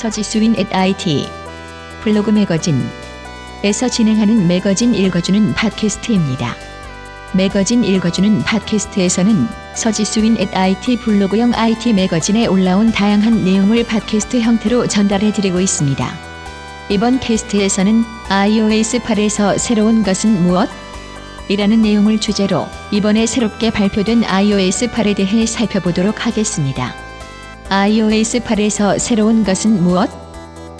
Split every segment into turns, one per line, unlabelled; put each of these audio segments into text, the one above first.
서지수인 @IT 블로그 매거진에서 진행하는 매거진 읽어주는 팟캐스트입니다. 매거진 읽어주는 팟캐스트에서는 서지수인 @IT 블로그형 IT 매거진에 올라온 다양한 내용을 팟캐스트 형태로 전달해드리고 있습니다. 이번 캐스트에서는 iOS 8에서 새로운 것은 무엇? 이라는 내용을 주제로 이번에 새롭게 발표된 iOS 8에 대해 살펴보도록 하겠습니다. iOS 8에서 새로운 것은 무엇?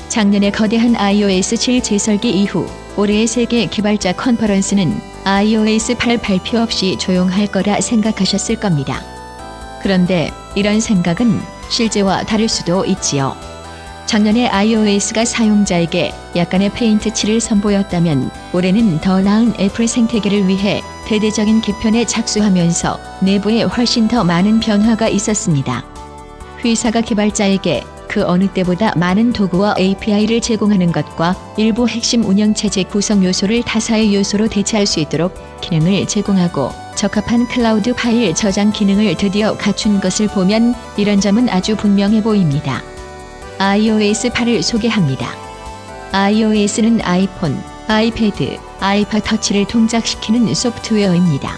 작년에 거대한 iOS 7 재설계 이후 올해의 세계 개발자 컨퍼런스는 iOS 8 발표 없이 조용할 거라 생각하셨을 겁니다. 그런데 이런 생각은 실제와 다를 수도 있지요. 작년에 iOS가 사용자에게 약간의 페인트 칠을 선보였다면 올해는 더 나은 애플 생태계를 위해 대대적인 개편에 착수하면서 내부에 훨씬 더 많은 변화가 있었습니다. 회사가 개발자에게 그 어느 때보다 많은 도구와 API를 제공하는 것과 일부 핵심 운영체제 구성 요소를 타사의 요소로 대체할 수 있도록 기능을 제공하고 적합한 클라우드 파일 저장 기능을 드디어 갖춘 것을 보면 이런 점은 아주 분명해 보입니다. iOS 8을 소개합니다. iOS는 아이폰, 아이패드, 아이팟 터치를 동작시키는 소프트웨어입니다.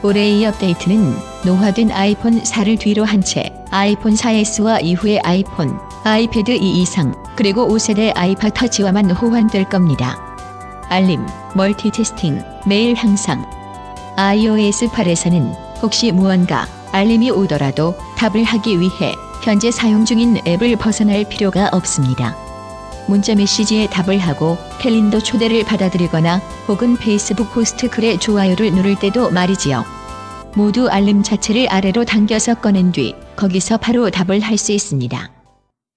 올해의 이 업데이트는 노화된 아이폰 4를 뒤로 한 채 아이폰 4S와 이후의 아이폰, 아이패드 2 이상, 그리고 5세대 아이팟 터치와만 호환될 겁니다. 알림, 멀티태스킹, 메일 향상. iOS 8에서는 혹시 무언가 알림이 오더라도 답을 하기 위해 현재 사용 중인 앱을 벗어날 필요가 없습니다. 문자 메시지에 답을 하고 캘린더 초대를 받아들이거나 혹은 페이스북 포스트 글에 좋아요를 누를 때도 말이지요. 모두 알림 자체를 아래로 당겨서 꺼낸 뒤 거기서 바로 답을 할 수 있습니다.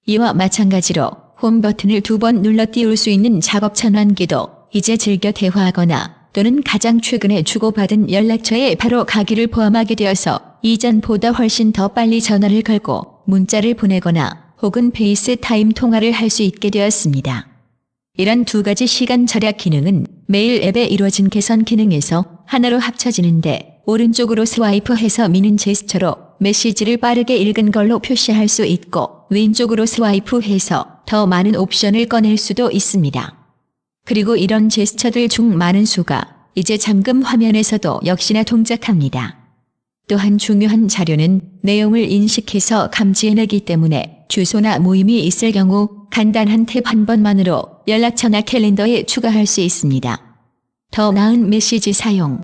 이와 마찬가지로 홈 버튼을 2번 눌러 띄울 수 있는 작업 전환기도 이제 즐겨 대화하거나 또는 가장 최근에 주고받은 연락처에 바로 가기를 포함하게 되어서 이전보다 훨씬 더 빨리 전화를 걸고 문자를 보내거나 혹은 페이스타임 통화를 할 수 있게 되었습니다. 이런 두 가지 시간 절약 기능은 메일 앱에 이루어진 개선 기능에서 하나로 합쳐지는데 오른쪽으로 스와이프해서 미는 제스처로 메시지를 빠르게 읽은 걸로 표시할 수 있고 왼쪽으로 스와이프해서 더 많은 옵션을 꺼낼 수도 있습니다. 그리고 이런 제스처들 중 많은 수가 이제 잠금 화면에서도 역시나 동작합니다. 또한 중요한 자료는 내용을 인식해서 감지해내기 때문에 주소나 모임이 있을 경우 간단한 탭 한 번만으로 연락처나 캘린더에 추가할 수 있습니다. 더 나은 메시지 사용.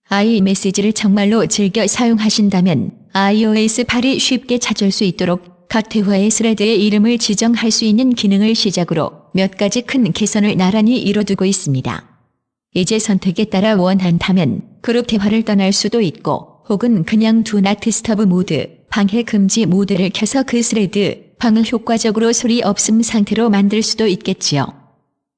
iMessage를 정말로 즐겨 사용하신다면 iOS 8이 쉽게 찾을 수 있도록 각 대화의 스레드의 이름을 지정할 수 있는 기능을 시작으로 몇 가지 큰 개선을 나란히 이뤄두고 있습니다. 이제 선택에 따라 원한다면 그룹 대화를 떠날 수도 있고 혹은 그냥 Do Not Disturb 모드, 방해 금지 모드를 켜서 그 스레드 방을 효과적으로 소리 없음 상태로 만들 수도 있겠지요.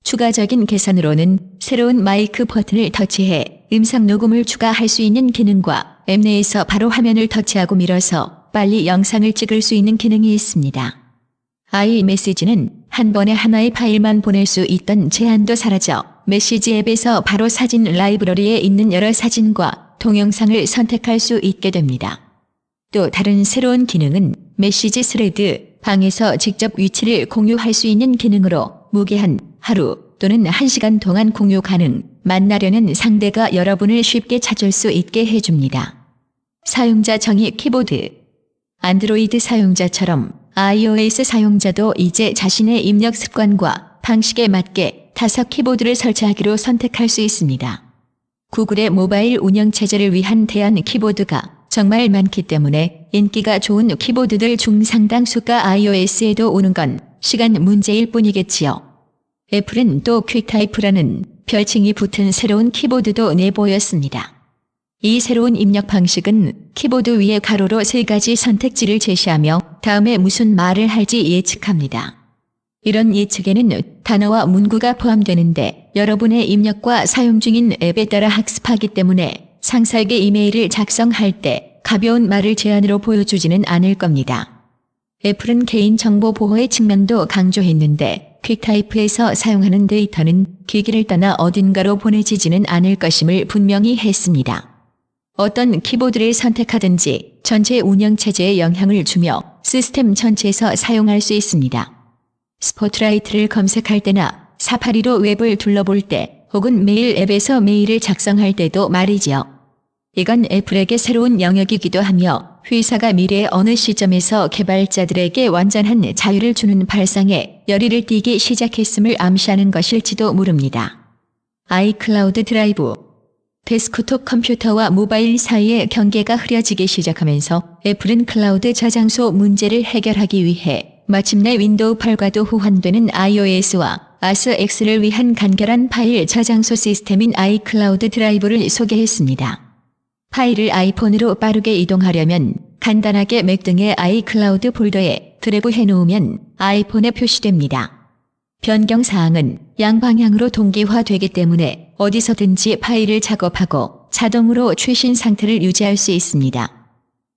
추가적인 개선으로는 새로운 마이크 버튼을 터치해 음성 녹음을 추가할 수 있는 기능과 앱 내에서 바로 화면을 터치하고 밀어서 빨리 영상을 찍을 수 있는 기능이 있습니다. iMessage는 한 번에 하나의 파일만 보낼 수 있던 제한도 사라져 메시지 앱에서 바로 사진 라이브러리에 있는 여러 사진과 동영상을 선택할 수 있게 됩니다. 또 다른 새로운 기능은 메시지 스레드, 방에서 직접 위치를 공유할 수 있는 기능으로 무제한 하루 또는 1시간 동안 공유 가능, 만나려는 상대가 여러분을 쉽게 찾을 수 있게 해줍니다. 사용자 정의 키보드. 안드로이드 사용자처럼 iOS 사용자도 이제 자신의 입력 습관과 방식에 맞게 타석 키보드를 설치하기로 선택할 수 있습니다. 구글의 모바일 운영체제를 위한 대안 키보드가 정말 많기 때문에 인기가 좋은 키보드들 중 상당수가 iOS에도 오는 건 시간 문제일 뿐이겠지요. 애플은 또 퀵타이프라는 별칭이 붙은 새로운 키보드도 내보였습니다. 이 새로운 입력 방식은 키보드 위에 가로로 3가지 선택지를 제시하며 다음에 무슨 말을 할지 예측합니다. 이런 예측에는 단어와 문구가 포함되는데 여러분의 입력과 사용 중인 앱에 따라 학습하기 때문에 상사에게 이메일을 작성할 때 가벼운 말을 제안으로 보여주지는 않을 겁니다. 애플은 개인정보 보호의 측면도 강조했는데 퀵타이프에서 사용하는 데이터는 기기를 떠나 어딘가로 보내지지는 않을 것임을 분명히 했습니다. 어떤 키보드를 선택하든지 전체 운영체제에 영향을 주며 시스템 전체에서 사용할 수 있습니다. 스포트라이트를 검색할 때나 사파리로 웹을 둘러볼 때 혹은 메일 앱에서 메일을 작성할 때도 말이지요. 이건 애플에게 새로운 영역이기도 하며 회사가 미래의 어느 시점에서 개발자들에게 완전한 자유를 주는 발상에 열의를 띠기 시작했음을 암시하는 것일지도 모릅니다. 아이클라우드 드라이브. 데스크톱 컴퓨터와 모바일 사이의 경계가 흐려지기 시작하면서 애플은 클라우드 저장소 문제를 해결하기 위해 마침내 윈도우 8과도 호환되는 iOS와 아스X를 위한 간결한 파일 저장소 시스템인 아이클라우드 드라이브를 소개했습니다. 파일을 아이폰으로 빠르게 이동하려면 간단하게 맥 등의 아이클라우드 폴더에 드래그 해놓으면 아이폰에 표시됩니다. 변경사항은 양방향으로 동기화되기 때문에 어디서든지 파일을 작업하고 자동으로 최신 상태를 유지할 수 있습니다.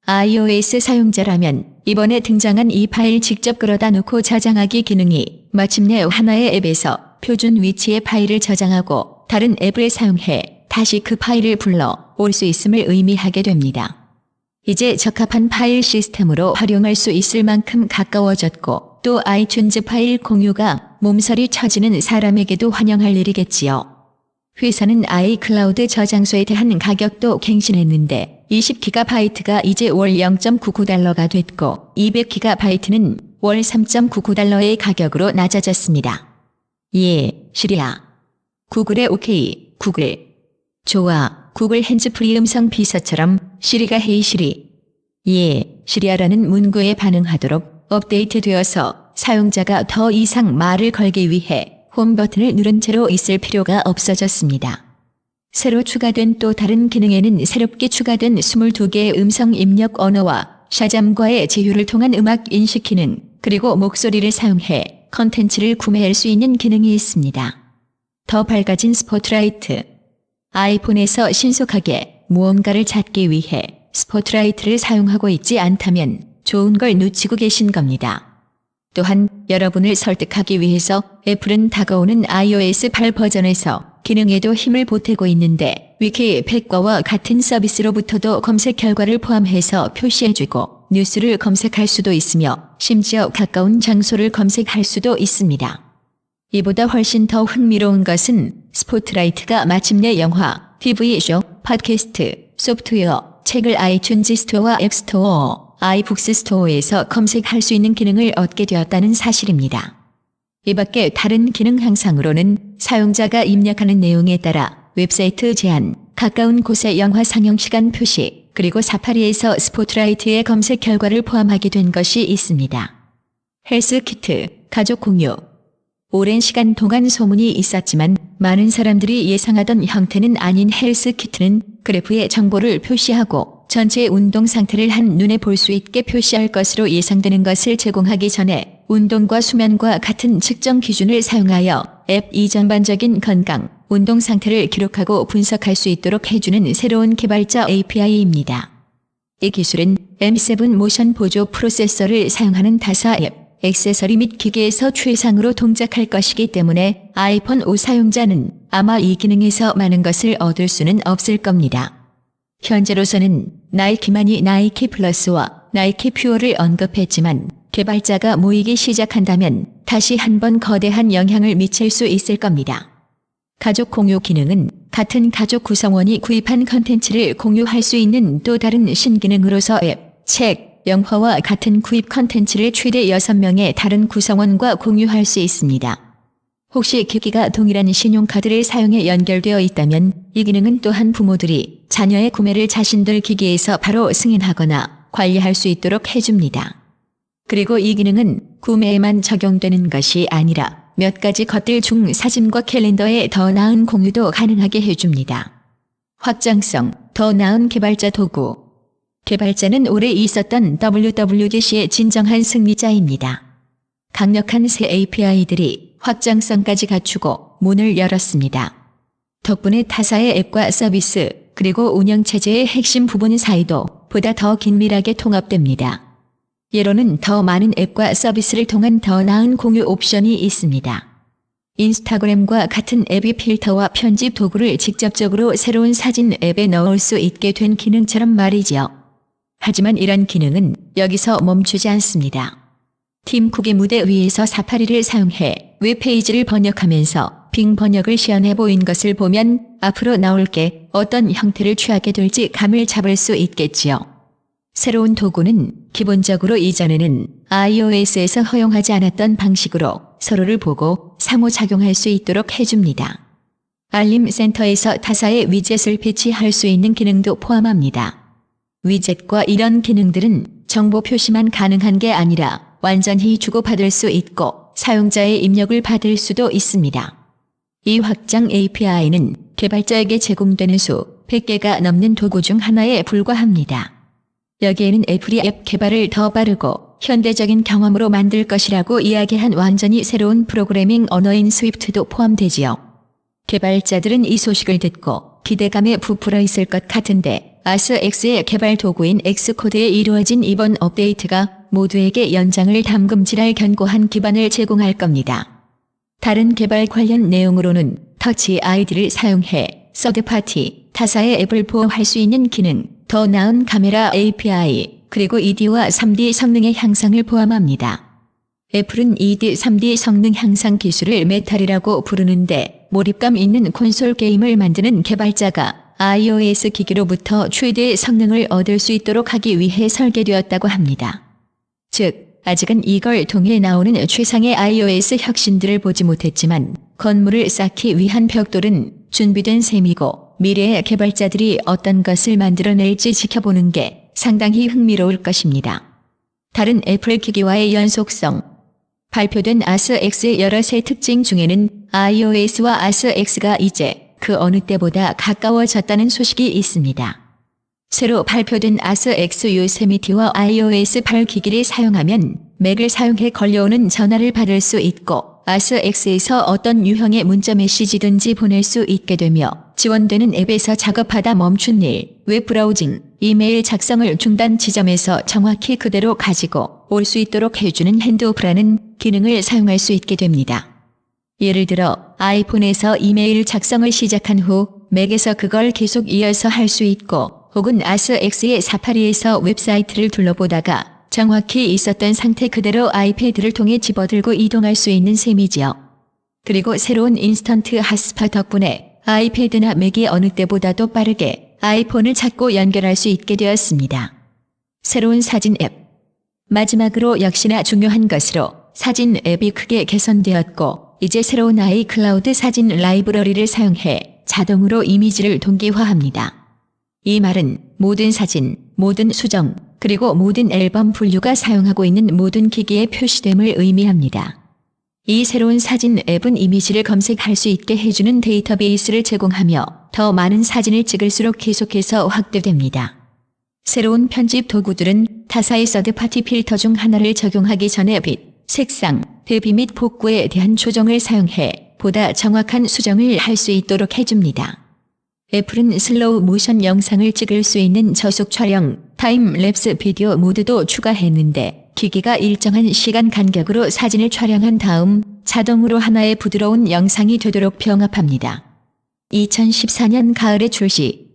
iOS 사용자라면 이번에 등장한 이 파일 직접 끌어다 놓고 저장하기 기능이 마침내 하나의 앱에서 표준 위치의 파일을 저장하고 다른 앱을 사용해 다시 그 파일을 불러 올 수 있음을 의미하게 됩니다. 이제 적합한 파일 시스템으로 활용할 수 있을 만큼 가까워졌고 또 아이튠즈 파일 공유가 몸서리 쳐지는 사람에게도 환영할 일이겠지요. 회사는 아이클라우드 저장소에 대한 가격도 갱신했는데 20GB가 이제 월 0.99달러가 됐고 200GB는 월 3.99달러의 가격으로 낮아졌습니다. 예, 시리야. 구글의 OK, 구글. 좋아, 구글 핸즈프리 음성 비서처럼 시리가 헤이 시리. 예, 시리아라는 문구에 반응하도록 업데이트되어서 사용자가 더 이상 말을 걸기 위해 홈 버튼을 누른 채로 있을 필요가 없어졌습니다. 새로 추가된 또 다른 기능에는 새롭게 추가된 22개의 음성 입력 언어와 샤잠과의 제휴를 통한 음악 인식 기능, 그리고 목소리를 사용해 컨텐츠를 구매할 수 있는 기능이 있습니다. 더 밝아진 스포트라이트. 아이폰에서 신속하게 무언가를 찾기 위해 스포트라이트를 사용하고 있지 않다면 좋은 걸 놓치고 계신 겁니다. 또한 여러분을 설득하기 위해서 애플은 다가오는 iOS 8 버전에서 기능에도 힘을 보태고 있는데 위키백과와 같은 서비스로부터도 검색 결과를 포함해서 표시해주고 뉴스를 검색할 수도 있으며 심지어 가까운 장소를 검색할 수도 있습니다. 이보다 훨씬 더 흥미로운 것은 스포트라이트가 마침내 영화, TV쇼, 팟캐스트, 소프트웨어, 책을 아이튠즈 스토어와 앱스토어, 아이북스 스토어에서 검색할 수 있는 기능을 얻게 되었다는 사실입니다. 이 밖에 다른 기능 향상으로는 사용자가 입력하는 내용에 따라 웹사이트 제한, 가까운 곳의 영화 상영 시간 표시, 그리고 사파리에서 스포트라이트의 검색 결과를 포함하게 된 것이 있습니다. 헬스키트, 가족 공유. 오랜 시간 동안 소문이 있었지만 많은 사람들이 예상하던 형태는 아닌 헬스키트는 그래프에 정보를 표시하고 전체 운동 상태를 한눈에 볼 수 있게 표시할 것으로 예상되는 것을 제공하기 전에 운동과 수면과 같은 측정 기준을 사용하여 앱 이전반적인 건강, 운동 상태를 기록하고 분석할 수 있도록 해주는 새로운 개발자 API입니다. 이 기술은 M7 모션 보조 프로세서를 사용하는 타사 앱, 액세서리 및 기계에서 최상으로 동작할 것이기 때문에 아이폰 5 사용자는 아마 이 기능에서 많은 것을 얻을 수는 없을 겁니다. 현재로서는 나이키만이 나이키 플러스와 나이키 퓨어를 언급했지만 개발자가 모이기 시작한다면 다시 한번 거대한 영향을 미칠 수 있을 겁니다. 가족 공유 기능은 같은 가족 구성원이 구입한 컨텐츠를 공유할 수 있는 또 다른 신기능으로서 앱, 책, 영화와 같은 구입 컨텐츠를 최대 6명의 다른 구성원과 공유할 수 있습니다. 혹시 기기가 동일한 신용카드를 사용해 연결되어 있다면 이 기능은 또한 부모들이 자녀의 구매를 자신들 기기에서 바로 승인하거나 관리할 수 있도록 해줍니다. 그리고 이 기능은 구매에만 적용되는 것이 아니라 몇 가지 것들 중 사진과 캘린더에 더 나은 공유도 가능하게 해줍니다. 확장성, 더 나은 개발자 도구. 개발자는 올해 있었던 WWDC의 진정한 승리자입니다. 강력한 새 API들이 확장성까지 갖추고 문을 열었습니다. 덕분에 타사의 앱과 서비스, 그리고 운영체제의 핵심 부분 사이도 보다 더 긴밀하게 통합됩니다. 예로는 더 많은 앱과 서비스를 통한 더 나은 공유 옵션이 있습니다. 인스타그램과 같은 앱이 필터와 편집 도구를 직접적으로 새로운 사진 앱에 넣을 수 있게 된 기능처럼 말이지요. 하지만 이런 기능은 여기서 멈추지 않습니다. 팀 쿡의 무대 위에서 사파리를 사용해 웹페이지를 번역하면서 빙 번역을 시연해 보인 것을 보면 앞으로 나올 게 어떤 형태를 취하게 될지 감을 잡을 수 있겠지요. 새로운 도구는 기본적으로 이전에는 iOS에서 허용하지 않았던 방식으로 서로를 보고 상호작용할 수 있도록 해줍니다. 알림 센터에서 타사의 위젯을 배치할 수 있는 기능도 포함합니다. 위젯과 이런 기능들은 정보 표시만 가능한 게 아니라 완전히 주고받을 수 있고 사용자의 입력을 받을 수도 있습니다. 이 확장 API는 개발자에게 제공되는 수 100개가 넘는 도구 중 하나에 불과합니다. 여기에는 애플이 앱 개발을 더 빠르고 현대적인 경험으로 만들 것이라고 이야기한 완전히 새로운 프로그래밍 언어인 스위프트도 포함되지요. 개발자들은 이 소식을 듣고 기대감에 부풀어 있을 것 같은데 아스X의 개발 도구인 엑스코드에 이루어진 이번 업데이트가 모두에게 연장을 담금질할 견고한 기반을 제공할 겁니다. 다른 개발 관련 내용으로는 터치 아이디를 사용해 서드파티 타사의 앱을 보호할 수 있는 기능, 더 나은 카메라 API, 그리고 2D와 3D 성능의 향상을 포함합니다. 애플은 2D, 3D 성능 향상 기술을 메탈이라고 부르는데 몰입감 있는 콘솔 게임을 만드는 개발자가 iOS 기기로부터 최대의 성능을 얻을 수 있도록 하기 위해 설계되었다고 합니다. 즉, 아직은 이걸 통해 나오는 최상의 iOS 혁신들을 보지 못했지만 건물을 쌓기 위한 벽돌은 준비된 셈이고 미래의 개발자들이 어떤 것을 만들어낼지 지켜보는 게 상당히 흥미로울 것입니다. 다른 애플 기기와의 연속성. 발표된 아스X의 여러 새 특징 중에는 iOS와 아스X가 이제 그 어느 때보다 가까워졌다는 소식이 있습니다. 새로 발표된 아스X 요세미티와 iOS 8 기기를 사용하면 맥을 사용해 걸려오는 전화를 받을 수 있고 아스X에서 어떤 유형의 문자 메시지든지 보낼 수 있게 되며 지원되는 앱에서 작업하다 멈춘 일, 웹브라우징, 이메일 작성을 중단 지점에서 정확히 그대로 가지고 올 수 있도록 해주는 핸드오프라는 기능을 사용할 수 있게 됩니다. 예를 들어 아이폰에서 이메일 작성을 시작한 후 맥에서 그걸 계속 이어서 할 수 있고 혹은 아스X의 사파리에서 웹사이트를 둘러보다가 정확히 있었던 상태 그대로 아이패드를 통해 집어들고 이동할 수 있는 셈이지요. 그리고 새로운 인스턴트 핫스팟 덕분에 아이패드나 맥이 어느 때보다도 빠르게 아이폰을 찾고 연결할 수 있게 되었습니다. 새로운 사진 앱. 마지막으로 역시나 중요한 것으로 사진 앱이 크게 개선되었고 이제 새로운 아이클라우드 사진 라이브러리를 사용해 자동으로 이미지를 동기화합니다. 이 말은 모든 사진, 모든 수정, 그리고 모든 앨범 분류가 사용하고 있는 모든 기기에 표시됨을 의미합니다. 이 새로운 사진 앱은 이미지를 검색할 수 있게 해주는 데이터베이스를 제공하며 더 많은 사진을 찍을수록 계속해서 확대됩니다. 새로운 편집 도구들은 타사의 서드파티 필터 중 하나를 적용하기 전에 빛, 색상, 대비 및 복구에 대한 조정을 사용해 보다 정확한 수정을 할 수 있도록 해줍니다. 애플은 슬로우 모션 영상을 찍을 수 있는 저속 촬영, 타임랩스 비디오 모드도 추가했는데 기기가 일정한 시간 간격으로 사진을 촬영한 다음 자동으로 하나의 부드러운 영상이 되도록 병합합니다. 2014년 가을에 출시.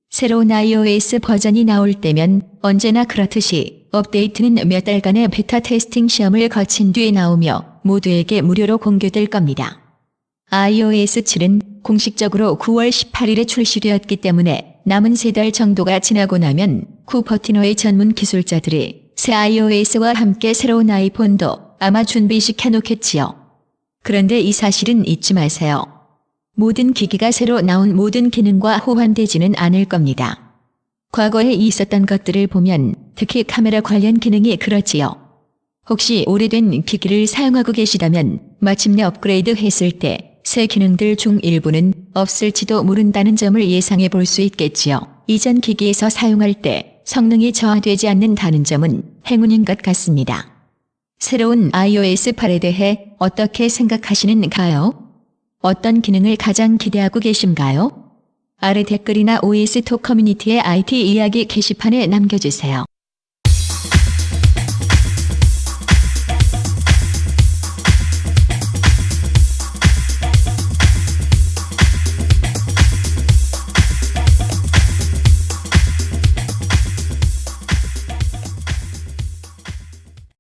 새로운 iOS 버전이 나올 때면 언제나 그렇듯이 업데이트는 몇 달간의 베타 테스팅 시험을 거친 뒤에 나오며 모두에게 무료로 공개될 겁니다. iOS 7은 공식적으로 9월 18일에 출시되었기 때문에 남은 3달 정도가 지나고 나면 쿠퍼티노의 전문 기술자들이 새 iOS와 함께 새로운 아이폰도 아마 준비시켜 놓겠지요. 그런데 이 사실은 잊지 마세요. 모든 기기가 새로 나온 모든 기능과 호환되지는 않을 겁니다. 과거에 있었던 것들을 보면 특히 카메라 관련 기능이 그렇지요. 혹시 오래된 기기를 사용하고 계시다면 마침내 업그레이드 했을 때 새 기능들 중 일부는 없을지도 모른다는 점을 예상해 볼 수 있겠지요. 이전 기기에서 사용할 때 성능이 저하되지 않는다는 점은 행운인 것 같습니다. 새로운 iOS 8에 대해 어떻게 생각하시는가요? 어떤 기능을 가장 기대하고 계신가요? 아래 댓글이나 OS톡 커뮤니티의 IT 이야기 게시판에 남겨주세요.